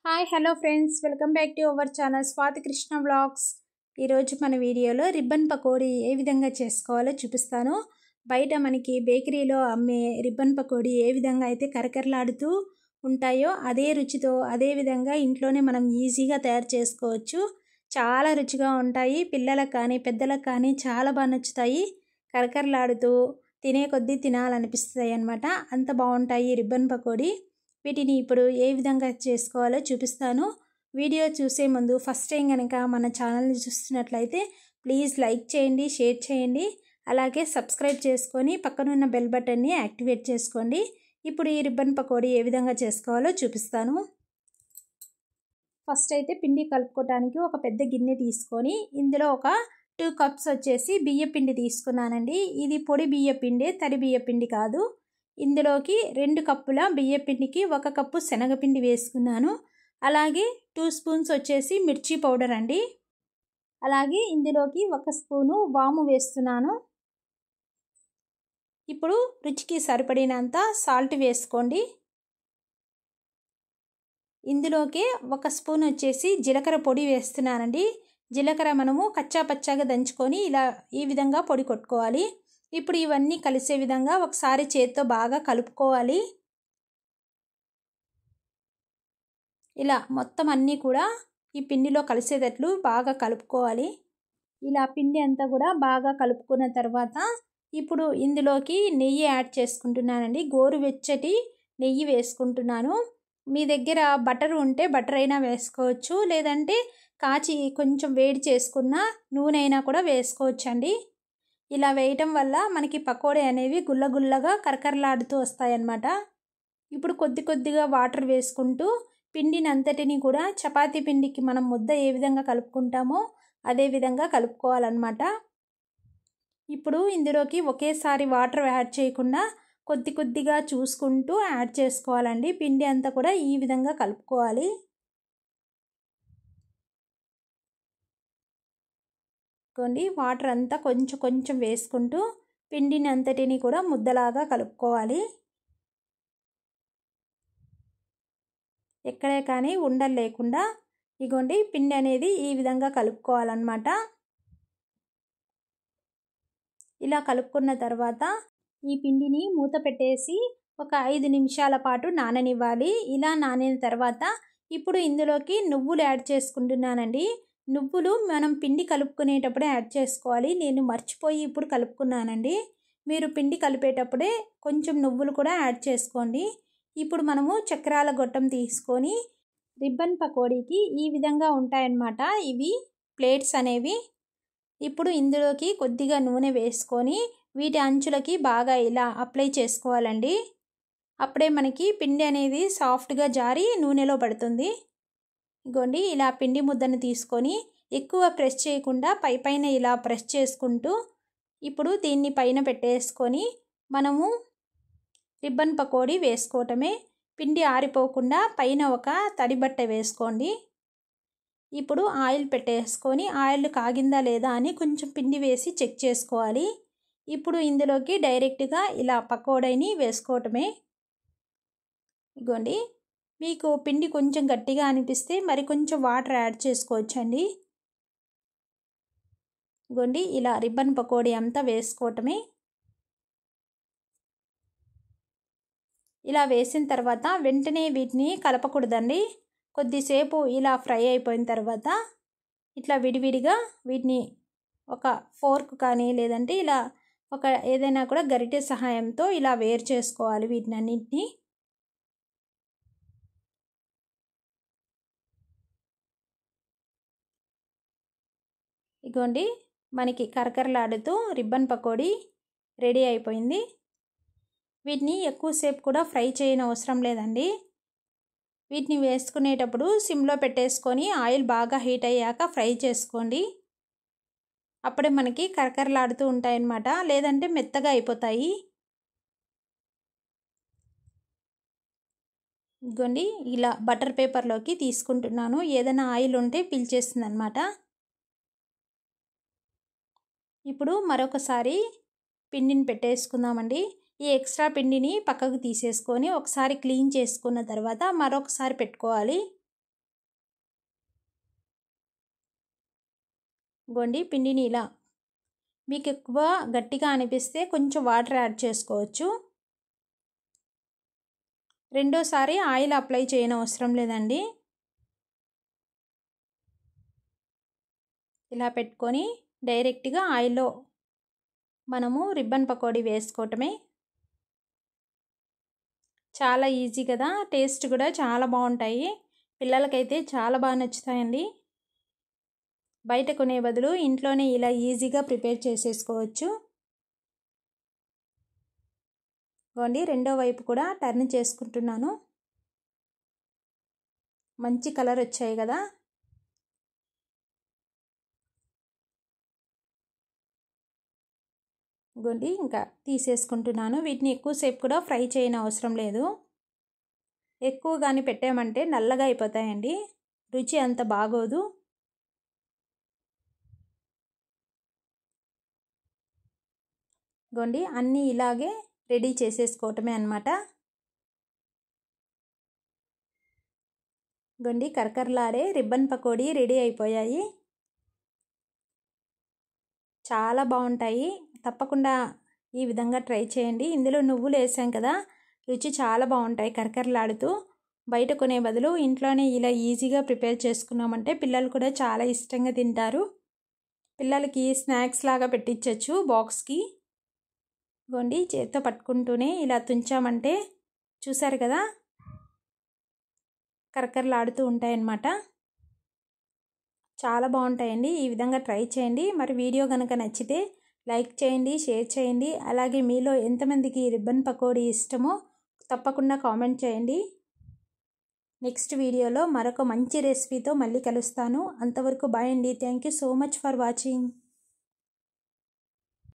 Hi hello friends, welcome back to our channel Swathi Krishna vlogs. ఈరోజు మన వీడియోలో రిబ్బన్ పకోడీ ఏ విధంగా చేసుకోవాలో చూపిస్తాను. బయట మనకి బేకరీలో అమ్మే రిబ్బన్ పకోడీ ఏ విధంగా అయితే కరకరలాడుతూ ఉంటాయో అదే రుచితో అదే విధంగా ఇంట్లోనే మనం ఈజీగా తయారు చేసుకోవచ్చు. చాలా రుచిగా ఉంటాయి. పిల్లలకు కానీ పెద్దలకు కానీ చాలా బాగా నచ్చుతాయి. కరకరలాడుతూ తినే కొద్దీ తినాలనిపిస్తాయి అన్నమాట. అంత బాగుంటాయి రిబ్బన్ పకోడీ. వీటిని ఇప్పుడు ఏ విధంగా చేసుకోవాలో చూపిస్తాను. వీడియో చూసే ముందు ఫస్ట్ టైం కనుక మన ఛానల్ని చూస్తున్నట్లయితే ప్లీజ్ లైక్ చేయండి, షేర్ చేయండి, అలాగే సబ్స్క్రైబ్ చేసుకొని పక్కనున్న బెల్ బటన్ని యాక్టివేట్ చేసుకోండి. ఇప్పుడు ఈ రిబ్బన్ పకోడీ ఏ విధంగా చేసుకోవాలో చూపిస్తాను. ఫస్ట్ అయితే పిండి కలుపుకోవడానికి ఒక పెద్ద గిన్నె తీసుకొని ఇందులో ఒక 2 కప్స్ వచ్చేసి బియ్య పిండి తీసుకున్నానండి. ఇది పొడి బియ్య పిండి, తడి బియ్య పిండి కాదు. ఇందులోకి 2 కప్పుల బియ్యపిండికి 1 కప్పు శనగపిండి వేసుకున్నాను. అలాగే 2 స్పూన్స్ వచ్చేసి మిర్చి పౌడర్ అండి. అలాగే ఇందులోకి 1 స్పూను వాము వేస్తున్నాను. ఇప్పుడు రుచికి సరిపడినంత సాల్ట్ వేసుకోండి. ఇందులోకి 1 స్పూన్ వచ్చేసి జీలకర్ర పొడి వేస్తున్నానండి. జీలకర్ర మనము కచ్చా పచ్చాగా దంచుకొని ఈ విధంగా పొడి కొట్టుకోవాలి. ఇప్పుడు ఇవన్నీ కలిసే విధంగా ఒకసారి చేత్తో బాగా కలుపుకోవాలి. ఇలా మొత్తం అన్నీ కూడా ఈ పిండిలో కలిసేటట్లు బాగా కలుపుకోవాలి. ఇలా పిండి అంతా కూడా బాగా కలుపుకున్న తర్వాత ఇప్పుడు ఇందులోకి నెయ్యి యాడ్ చేసుకుంటున్నానండి. గోరువెచ్చటి నెయ్యి వేసుకుంటున్నాను. మీ దగ్గర బటర్ ఉంటే బటర్ అయినా వేసుకోవచ్చు, లేదంటే కాచి కొంచెం వేడి చేసుకున్న నూనె అయినా కూడా వేసుకోవచ్చండి. ఇలా వేయటం వల్ల మనకి పకోడీ అనేవి గుల్లగుల్లగా కరకరలాడుతూ వస్తాయన్నమాట. ఇప్పుడు కొద్ది కొద్దిగా వాటర్ వేసుకుంటూ పిండిని అంతటిని కూడా చపాతీ పిండికి మనం ముద్ద ఏ విధంగా కలుపుకుంటామో అదే విధంగా కలుపుకోవాలన్నమాట. ఇప్పుడు ఇందులోకి ఒకేసారి వాటర్ యాడ్ చేయకుండా కొద్ది కొద్దిగా చూసుకుంటూ యాడ్ చేసుకోవాలండి. పిండి అంతా కూడా ఈ విధంగా కలుపుకోవాలి. వాటర్ అంతా కొంచెం కొంచెం వేసుకుంటూ పిండిని అంతటిని కూడా ముద్దలాగా కలుపుకోవాలి. ఎక్కడే కానీ ఉండలు లేకుండా పిండి అనేది ఈ విధంగా కలుపుకోవాలన్నమాట. ఇలా కలుపుకున్న తర్వాత ఈ పిండిని మూత పెట్టేసి ఒక 5 నిమిషాల పాటు నాననివ్వాలి. ఇలా నానిన తర్వాత ఇప్పుడు ఇందులోకి నువ్వులు యాడ్ చేసుకుంటున్నానండి. నువ్వులు మనం పిండి కలుపుకునేటప్పుడే యాడ్ చేసుకోవాలి. నేను మర్చిపోయి ఇప్పుడు కలుపుకున్నానండి. మీరు పిండి కలిపేటప్పుడే కొంచెం నువ్వులు కూడా యాడ్ చేసుకోండి. ఇప్పుడు మనము చక్రాల గొట్టం తీసుకొని రిబ్బన్ పకోడీకి ఈ విధంగా ఉంటాయన్నమాట ఇవి ప్లేట్స్ అనేవి. ఇప్పుడు ఇందులోకి కొద్దిగా నూనె వేసుకొని వీటి అంచులకి బాగా ఇలా అప్లై చేసుకోవాలండి. అప్పుడే మనకి పిండి అనేది సాఫ్ట్గా జారి నూనెలో పడుతుంది. ఇలా పిండి ముద్దను తీసుకొని ఎక్కువ ప్రెస్ చేయకుండా పైన ఇలా ప్రెస్ చేసుకుంటూ ఇప్పుడు దీన్ని పైన పెట్టేసుకొని మనము రిబ్బన్ పకోడీ వేసుకోవటమే. పిండి ఆరిపోకుండా పైన ఒక తడి బట్ట వేసుకోండి. ఇప్పుడు ఆయిల్ పెట్టేసుకొని ఆయిల్ కాగిందా లేదా అని కొంచెం పిండి వేసి చెక్ చేసుకోవాలి. ఇప్పుడు ఇందులోకి డైరెక్ట్గా ఇలా పకోడీని వేసుకోవటమే. మీకు పిండి కొంచెం గట్టిగా అనిపిస్తే మరి కొంచెం వాటర్ యాడ్ చేసుకోవచ్చండి. ఇలా రిబ్బన్ పకోడీ అంతా వేసుకోవటమే. ఇలా వేసిన తర్వాత వెంటనే వీటిని కలపకూడదండి. కొద్దిసేపు ఇలా ఫ్రై అయిపోయిన తర్వాత ఇట్లా విడివిడిగా వీటిని ఒక ఫోర్క్ కానీ లేదంటే ఇలా ఒక ఏదైనా కూడా గరిటె సహాయంతో ఇలా వేరు చేసుకోవాలి వీటిని అన్నింటినీ. మనకి కరకరలాడుతూ రిబ్బన్ పకోడీ రెడీ అయిపోయింది. వీటిని ఎక్కువసేపు కూడా ఫ్రై చేయని అవసరం లేదండి. వీటిని వేసుకునేటప్పుడు సిమ్లో పెట్టేసుకొని ఆయిల్ బాగా హీట్ అయ్యాక ఫ్రై చేసుకోండి. అప్పుడే మనకి కరకరలాడుతూ ఉంటాయన్నమాట, లేదంటే మెత్తగా అయిపోతాయి. ఇలా బటర్ పేపర్లోకి తీసుకుంటున్నాను. ఏదైనా ఆయిల్ ఉంటే పీల్చేస్తుంది అన్నమాట. ఇప్పుడు మరొకసారి పిండిని పెట్టేసుకుందామండి. ఈ ఎక్స్ట్రా పిండిని పక్కకు తీసేసుకొని ఒకసారి క్లీన్ చేసుకున్న తర్వాత మరొకసారి పెట్టుకోవాలి. గోండి పిండిని ఇలా మీకు ఎక్కువ గట్టిగా అనిపిస్తే కొంచెం వాటర్ యాడ్ చేసుకోవచ్చు. రెండోసారి ఆయిల్ అప్లై చేయనవసరం లేదండి. ఇలా పెట్టుకొని డైరెక్ట్గా ఆయిల్లో మనము రిబ్బన్ పకోడీ వేసుకోవటమే. చాలా ఈజీ కదా, టేస్ట్ కూడా చాలా బాగుంటాయి. పిల్లలకైతే చాలా బాగా నచ్చుతాయండి. బయట కొనే బదులు ఇంట్లోనే ఇలా ఈజీగా ప్రిపేర్ చేసేసుకోవచ్చు. గోండి రెండో వైపు కూడా టర్న్ చేసుకుంటున్నాను. మంచి కలర్ వచ్చాయి కదా. గోండి ఇంకా తీసేసుకుంటున్నాను. వీటిని ఎక్కువసేపు కూడా ఫ్రై చేయని అవసరం లేదు. ఎక్కువ కానీ పెట్టామంటే నల్లగా అయిపోతాయండి, రుచి అంత బాగోదు. గోండి అన్నీ ఇలాగే రెడీ చేసేసుకోవటమే అన్నమాట. గోండి కరకరలాడే రిబ్బన్ పకోడీ రెడీ అయిపోయాయి. చాలా బాగుంటాయి. తప్పకుండా ఈ విధంగా ట్రై చేయండి. ఇందులో నువ్వులు వేసాం కదా, రుచి చాలా బాగుంటాయి కరకరలాడుతూ. బయట కొనే బదులు ఇంట్లోనే ఇలా ఈజీగా ప్రిపేర్ చేసుకున్నామంటే పిల్లలు కూడా చాలా ఇష్టంగా తింటారు. పిల్లలకి స్నాక్స్ లాగా పెట్టించవచ్చు బాక్స్కి. గోండి చేత్తో పట్టుకుంటూనే ఇలా తుంచామంటే చూసారు కదా, కరకరలాడుతూ ఉంటాయన్నమాట. చాలా బాగుంటాయండి. ఈ విధంగా ట్రై చేయండి. మరి వీడియో కనుక నచ్చితే లైక్ చేయండి, షేర్ చేయండి. అలాగే మీలో ఎంతమందికి రిబ్బన్ పకోడీ ఇష్టమో తప్పకుండా కామెంట్ చేయండి. నెక్స్ట్ వీడియోలో మరొక మంచి రెసిపీతో మళ్ళీ కలుస్తాను. అంతవరకు బాయ్ అండి. Thank you so much for watching.